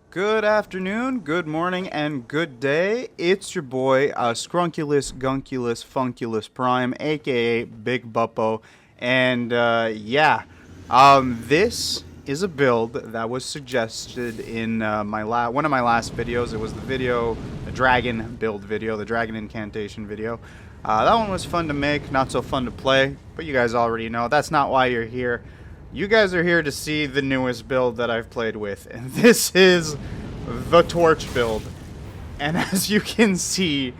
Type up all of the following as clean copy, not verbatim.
Good afternoon, good morning, and good day. It's your boy, Scrunculus, Gunculus, Funculus Prime, aka Big Buppo. And this is a build that was suggested in one of my last videos. It was the dragon build video, the dragon incantation video. That one was fun to make, not so fun to play, but you guys already know that's not why you're here. You guys are here to see the newest build that I've played with, and this is the torch build. And as you can see,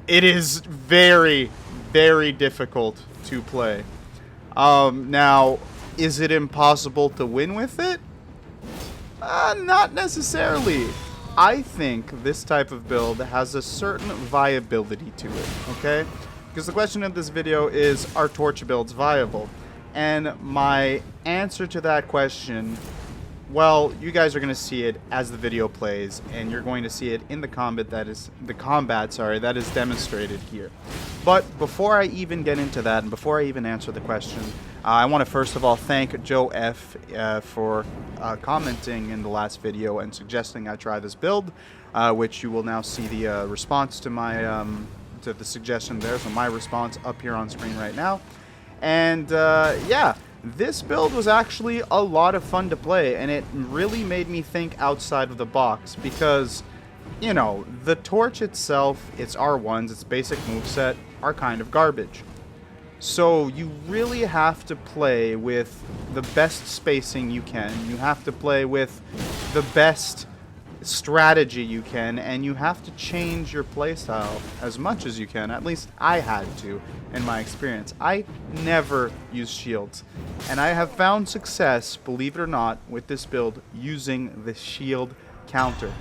it is very, very difficult to play. Now, is it impossible to win with it? Not necessarily. I think this type of build has a certain viability to it, okay? Because the question of this video is, are torch builds viable? And my answer to that question, well, you guys are going to see it as the video plays, and you're going to see it in the combat that is demonstrated here. But before I even get into that, and before I even answer the question, I want to first of all thank Joe F for commenting in the last video and suggesting I try this build, which you will now see the response to my to the suggestion there. So my response up here on screen right now. And yeah, this build was actually a lot of fun to play, and it really made me think outside of the box because, you know, the torch itself, its R1s, its basic moveset, are kind of garbage. So you really have to play with the best spacing you can. You have to play with the best strategy you can, and you have to change your playstyle as much as you can. At least I had to in my experience. I never use shields, and I have found success, believe it or not, with this build using the shield counter.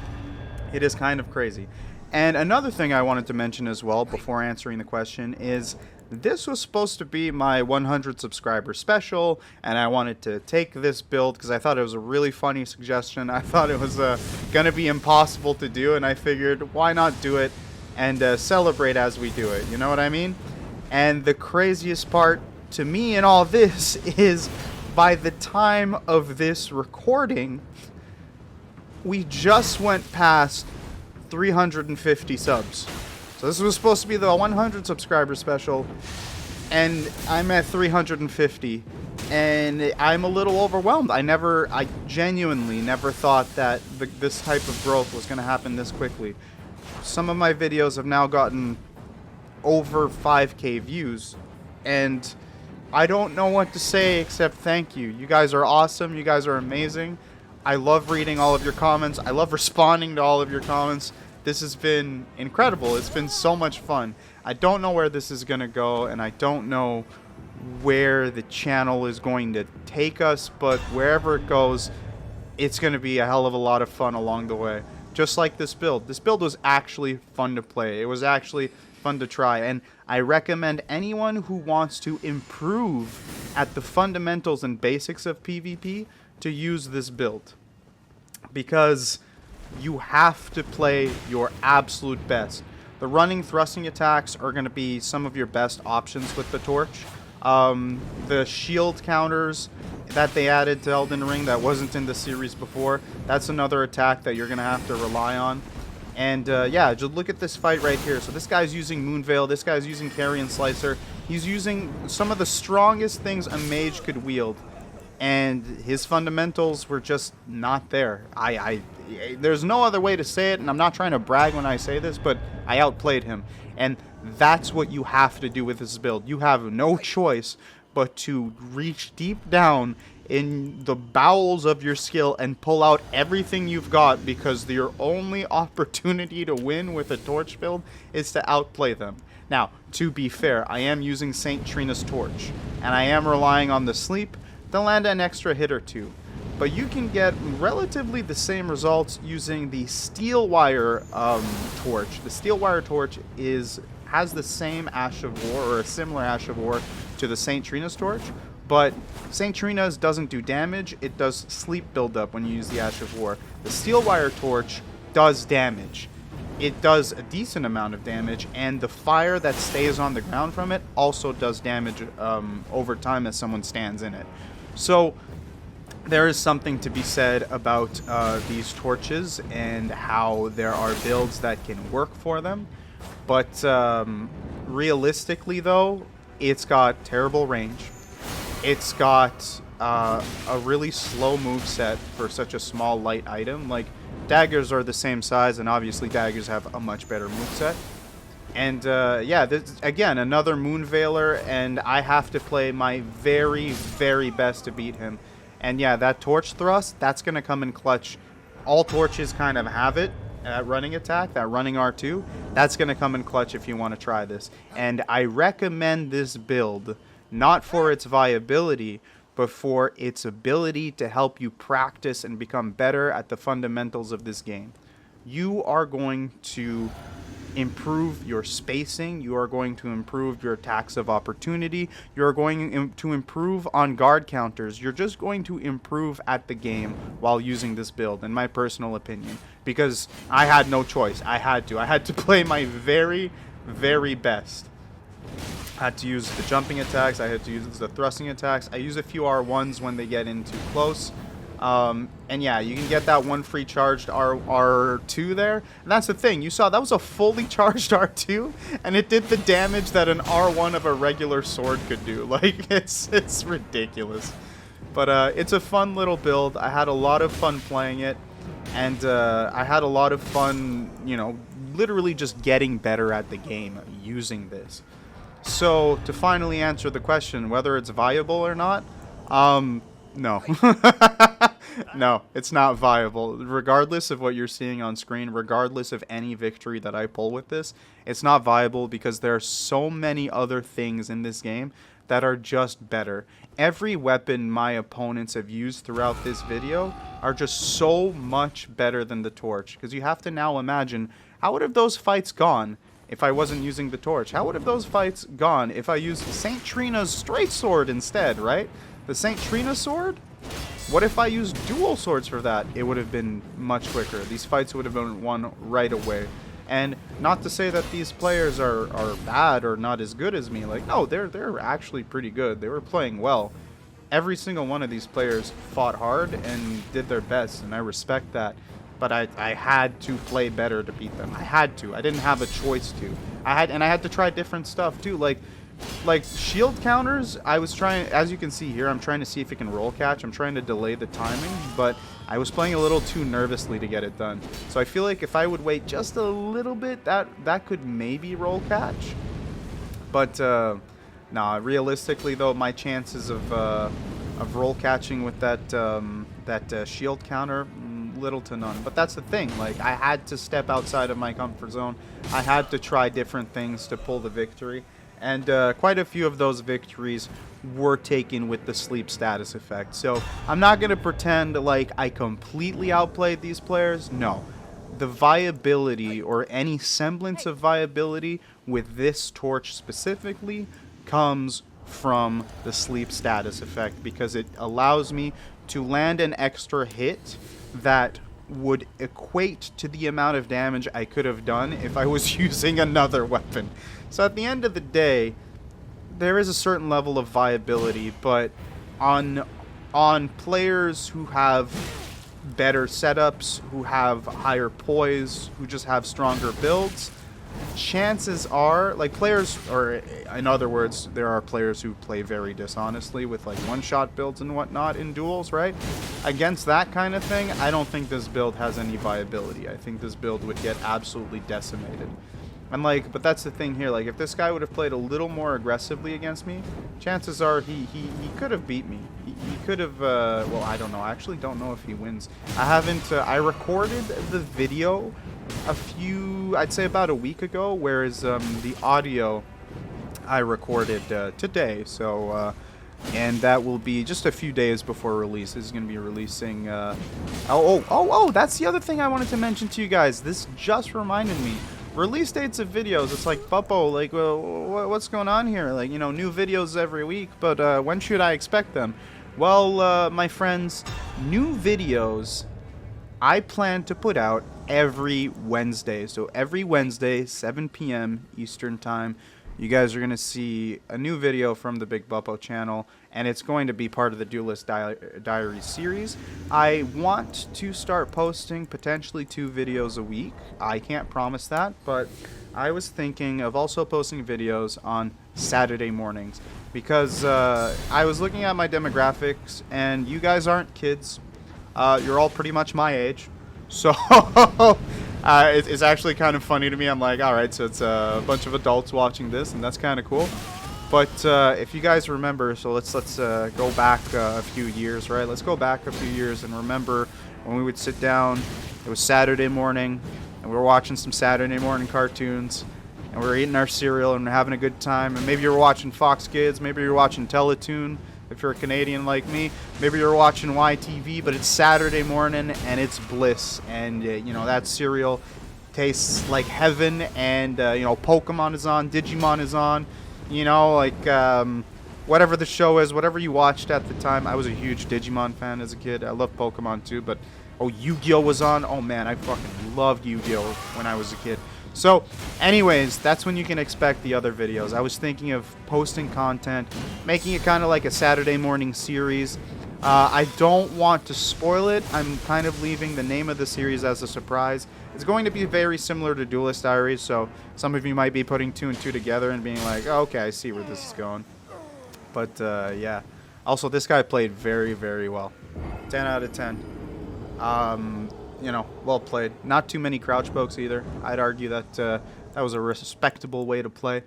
It is kind of crazy. And another thing I wanted to mention as well before answering the question is this was supposed to be my 100 subscriber special, and I wanted to take this build because I thought it was a really funny suggestion. I thought it was going to be impossible to do, and I figured why not do it and celebrate as we do it, you know what I mean? And the craziest part to me in all this is by the time of this recording, we just went past 350 subs. So this was supposed to be the 100 subscriber special, and I'm at 350, and I'm a little overwhelmed. I genuinely never thought that this type of growth was going to happen this quickly. Some of my videos have now gotten over 5K views, and I don't know what to say except thank you. You guys are awesome. You guys are amazing. I love reading all of your comments. I love responding to all of your comments. This has been incredible. It's been so much fun. I don't know where this is going to go, and I don't know where the channel is going to take us, but wherever it goes, it's going to be a hell of a lot of fun along the way. Just like this build. This build was actually fun to play. It was actually fun to try, and I recommend anyone who wants to improve at the fundamentals and basics of PvP to use this build. Because you have to play your absolute best. The running thrusting attacks are going to be some of your best options with the torch. The shield counters that they added to Elden Ring that wasn't in the series before, that's another attack that you're going to have to rely on. And yeah, just look at this fight right here. So this guy's using Moonveil, this guy's using Carrion Slicer. He's using some of the strongest things a mage could wield. And his fundamentals were just not there. There's no other way to say it, and I'm not trying to brag when I say this, but I outplayed him. And that's what you have to do with this build. You have no choice but to reach deep down in the bowels of your skill and pull out everything you've got, because your only opportunity to win with a torch build is to outplay them. Now, to be fair, I am using St. Trina's torch, and I am relying on the sleep to land an extra hit or two. But you can get relatively the same results using the steel wire torch. The steel wire torch has the same Ash of War, or a similar Ash of War to the St. Trina's torch, but St. Trina's doesn't do damage, it does sleep buildup when you use the Ash of War. The steel wire torch does damage. It does a decent amount of damage, and the fire that stays on the ground from it also does damage over time as someone stands in it. So there is something to be said about these torches and how there are builds that can work for them. But realistically, though, it's got terrible range. It's got a really slow moveset for such a small, light item. Like, daggers are the same size, and obviously daggers have a much better moveset. And yeah, this, again, another Moon Veiler, and I have to play my very, very best to beat him. And yeah, that Torch Thrust, that's going to come in clutch. All torches kind of have it, that running attack, that running R2. That's going to come in clutch if you want to try this. And I recommend this build, not for its viability, but for its ability to help you practice and become better at the fundamentals of this game. You are going to improve your spacing, you are going to improve your attacks of opportunity, you're going to improve on guard counters, you're just going to improve at the game while using this build, in my personal opinion, because I had no choice. I had to play my very, very best. I had to use the jumping attacks, I had to use the thrusting attacks, I use a few R1s when they get in too close. And yeah, you can get that one free charged R2 there. And that's the thing. You saw that was a fully charged R2, and it did the damage that an R1 of a regular sword could do. Like, it's ridiculous. But it's a fun little build. I had a lot of fun playing it. And I had a lot of fun, you know, literally just getting better at the game using this. So, to finally answer the question, whether it's viable or not, no. No, it's not viable. Regardless of what you're seeing on screen, regardless of any victory that I pull with this, it's not viable because there are so many other things in this game that are just better. Every weapon my opponents have used throughout this video are just so much better than the torch. Because you have to now imagine, how would have those fights gone if I wasn't using the torch? How would have those fights gone if I used St. Trina's straight sword instead, right? The St. Trina sword? What if I used dual swords for that? It would have been much quicker. These fights would have been won right away. And not to say that these players are bad or not as good as me. Like, no, they're actually pretty good. They were playing well. Every single one of these players fought hard and did their best, and I respect that. But I had to play better to beat them. I had to. I didn't have a choice to. I had to try different stuff too. Like shield counters, I was trying, as you can see here, I'm trying to see if it can roll catch. I'm trying to delay the timing, but I was playing a little too nervously to get it done. So I feel like if I would wait just a little bit, that could maybe roll catch. But nah, realistically though, my chances of roll catching with that shield counter, little to none. But that's the thing, like, I had to step outside of my comfort zone. I had to try different things to pull the victory. And quite a few of those victories were taken with the sleep status effect. So I'm not going to pretend like I completely outplayed these players. No. The viability, or any semblance of viability with this torch specifically, comes from the sleep status effect, because it allows me to land an extra hit that would equate to the amount of damage I could have done if I was using another weapon. So at the end of the day, there is a certain level of viability, but on players who have better setups, who have higher poise, who just have stronger builds, chances are, like, players, or in other words, there are players who play very dishonestly with like one-shot builds and whatnot in duels, right? Against that kind of thing, I don't think this build has any viability. I think this build would get absolutely decimated. And like, but that's the thing here, like, if this guy would have played a little more aggressively against me, chances are he could have beat me. He could have, well, I don't know. I actually don't know if he wins. I recorded the video I'd say about a week ago, whereas the audio I recorded today. So, and that will be just a few days before release. This is going to be releasing, that's the other thing I wanted to mention to you guys. This just reminded me. Release dates of videos. It's like, Buppo, like, well, what's going on here? Like, you know, new videos every week, but when should I expect them? Well, my friends, new videos I plan to put out every Wednesday. So every Wednesday, 7 p.m. Eastern Time, you guys are going to see a new video from the Big Buppo channel, and it's going to be part of the Duelist Diaries series. I want to start posting potentially 2 videos a week. I can't promise that, but I was thinking of also posting videos on Saturday mornings, because I was looking at my demographics, and you guys aren't kids. You're all pretty much my age. So it's actually kind of funny to me. I'm like, all right, so it's a bunch of adults watching this, and that's kind of cool. But if you guys remember, so let's go back a few years, right? Let's go back a few years and remember when we would sit down. It was Saturday morning, and we were watching some Saturday morning cartoons, and we were eating our cereal and having a good time. And maybe you were watching Fox Kids, maybe you were watching Teletoon. If you're a Canadian like me, maybe you're watching YTV, but it's Saturday morning and it's bliss, and you know, that cereal tastes like heaven, and you know, Pokemon is on, Digimon is on, you know, like whatever the show is, whatever you watched at the time. I was a huge Digimon fan as a kid. I loved Pokemon too, but Yu-Gi-Oh was on. Oh man, I fucking loved Yu-Gi-Oh when I was a kid. So anyways, that's when you can expect the other videos. I was thinking of posting content, making it kind of like a Saturday morning series. I don't want to spoil it. I'm kind of leaving the name of the series as a surprise. It's going to be very similar to Duelist Diaries, so some of you might be putting 2 and 2 together and being like, oh, okay, I see where this is going. But yeah. Also, this guy played very, very well. 10 out of 10. You know, well played. Not too many crouch pokes either. I'd argue that that was a respectable way to play.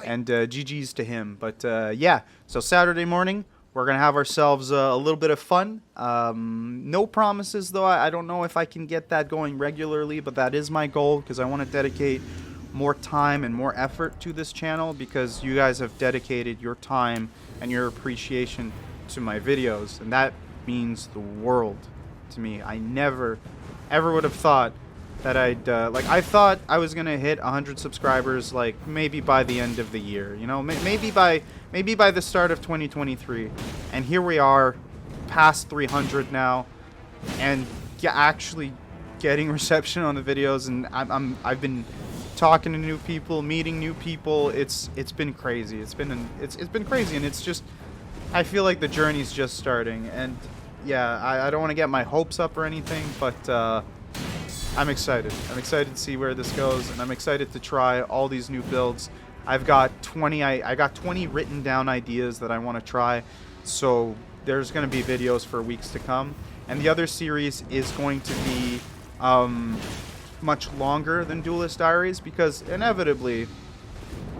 And GG's to him. But yeah, so Saturday morning, we're going to have ourselves a little bit of fun. No promises, though. I don't know if I can get that going regularly, but that is my goal, because I want to dedicate more time and more effort to this channel, because you guys have dedicated your time and your appreciation to my videos, and that means the world to me. I never ever would have thought that I'd like, I thought I was gonna hit 100 subscribers like maybe by the end of the year, you know, maybe by the start of 2023, and here we are past 300 now, and yeah, actually getting reception on the videos, and I've been talking to new people, meeting new people. It's been crazy. It's been crazy, and it's just, I feel like the journey's just starting. And yeah, I don't want to get my hopes up or anything, but I'm excited. I'm excited to see where this goes, and I'm excited to try all these new builds. I've got 20. I got 20 written down ideas that I want to try, so there's going to be videos for weeks to come. And the other series is going to be much longer than Duelist Diaries, because inevitably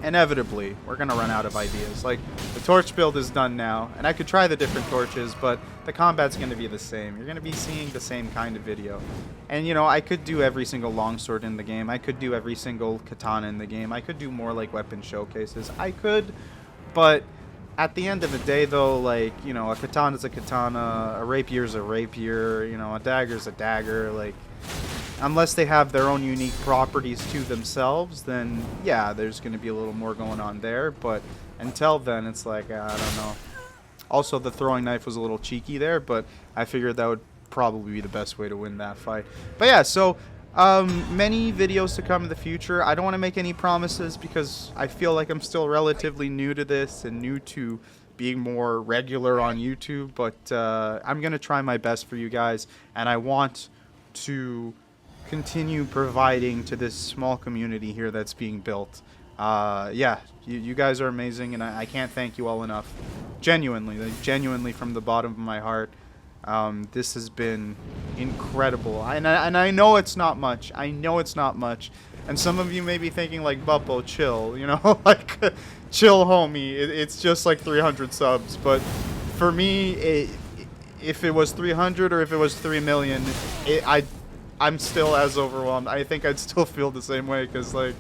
we're gonna run out of ideas. Like, the torch build is done now, and I could try the different torches, but the combat's gonna be the same. You're gonna be seeing the same kind of video. And you know, I could do every single longsword in the game. I could do every single katana in the game. I could do more like weapon showcases. I could, but at the end of the day, though, like, you know, a katana's a katana, a rapier's a rapier, you know, a dagger's a dagger. Like, unless they have their own unique properties to themselves, then yeah, there's going to be a little more going on there. But until then, it's like, I don't know. Also, the throwing knife was a little cheeky there, but I figured that would probably be the best way to win that fight. But yeah, so many videos to come in the future. I don't want to make any promises, because I feel like I'm still relatively new to this and new to being more regular on YouTube. But I'm going to try my best for you guys, and I want to continue providing to this small community here that's being built. Yeah, you guys are amazing, and I can't thank you all enough. Genuinely, like, genuinely from the bottom of my heart. This has been incredible, and I know it's not much. I know it's not much, and some of you may be thinking like, Buppo, chill, you know, like, chill, homie. It's just like 300 subs, but for me, if it was 300 or if it was 3 million, I'm still as overwhelmed. I think I'd still feel the same way, because, like,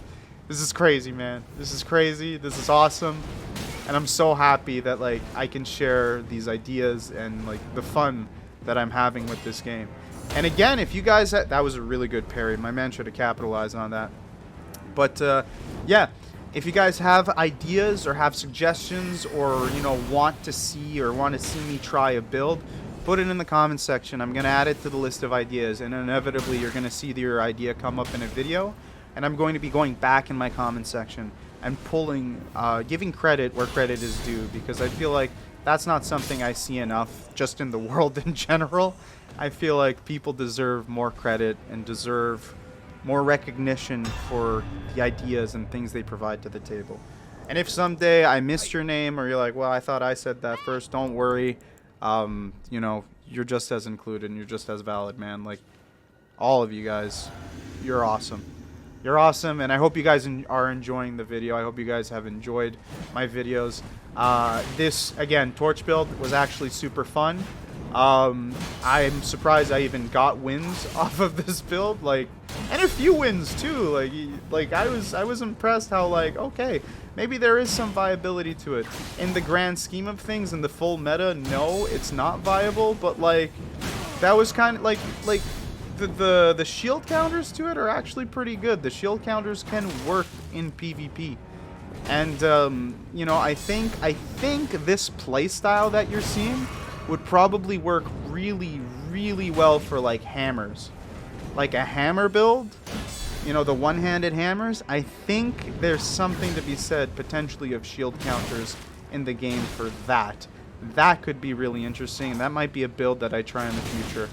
this is crazy, man. This is crazy. This is awesome. And I'm so happy that, like, I can share these ideas and, like, the fun that I'm having with this game. And again, if you guys... that was a really good parry. My man should have capitalized on that. But, yeah. If you guys have ideas or have suggestions, or, you know, want to see me try a build, put it in the comments section. I'm going to add it to the list of ideas, and inevitably you're going to see your idea come up in a video, and I'm going to be going back in my comments section and giving credit where credit is due, because I feel like that's not something I see enough just in the world in general. I feel like people deserve more credit and deserve more recognition for the ideas and things they provide to the table. And if someday I missed your name, or you're like, well, I thought I said that first, don't worry. You know, you're just as included and you're just as valid, man. Like, all of you guys, you're awesome. You're awesome, and I hope you guys are enjoying the video. I hope you guys have enjoyed my videos. This, again, torch build was actually super fun. I'm surprised I even got wins off of this build, like, and a few wins too. Like I was impressed how, like, okay, maybe there is some viability to it. In the grand scheme of things, in the full meta, no, it's not viable, but like, that was kind of like the shield counters to it are actually pretty good. The shield counters can work in PvP. And you know, I think this playstyle that you're seeing would probably work really, really well for like hammers. Like a hammer build, you know, the one-handed hammers. I think there's something to be said potentially of shield counters in the game for that. That could be really interesting, and that might be a build that I try in the future.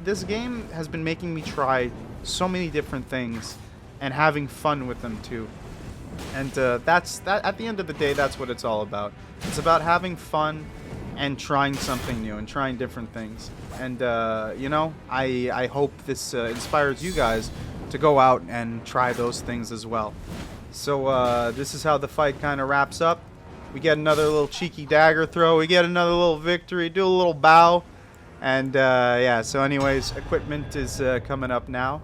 This game has been making me try so many different things and having fun with them too. And that's at the end of the day, that's what it's all about. It's about having fun and trying something new and trying different things. And you know, I hope this inspires you guys to go out and try those things as well. So this is how the fight kind of wraps up. We get another little cheeky dagger throw. We get another little victory. Do a little bow. And yeah, so anyways, equipment is coming up now.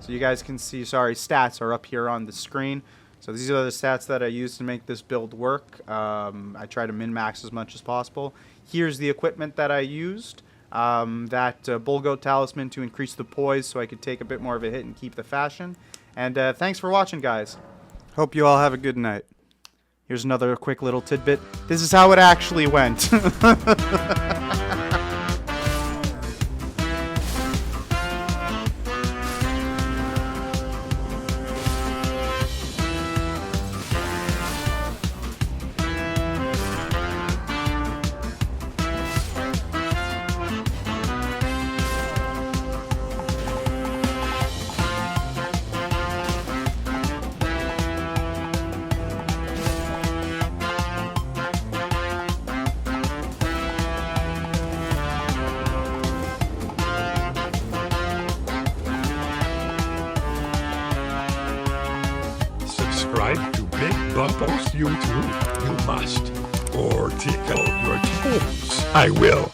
So you guys can see, sorry, stats are up here on the screen. So these are the stats that I use to make this build work. I try to min-max as much as possible. Here's the equipment that I used. That Bullgoat Talisman to increase the poise so I could take a bit more of a hit and keep the fashion. And thanks for watching, guys. Hope you all have a good night. Here's another quick little tidbit. This is how it actually went. Subscribe to Big Buppo's YouTube. You must. Or tickle your toes. I will.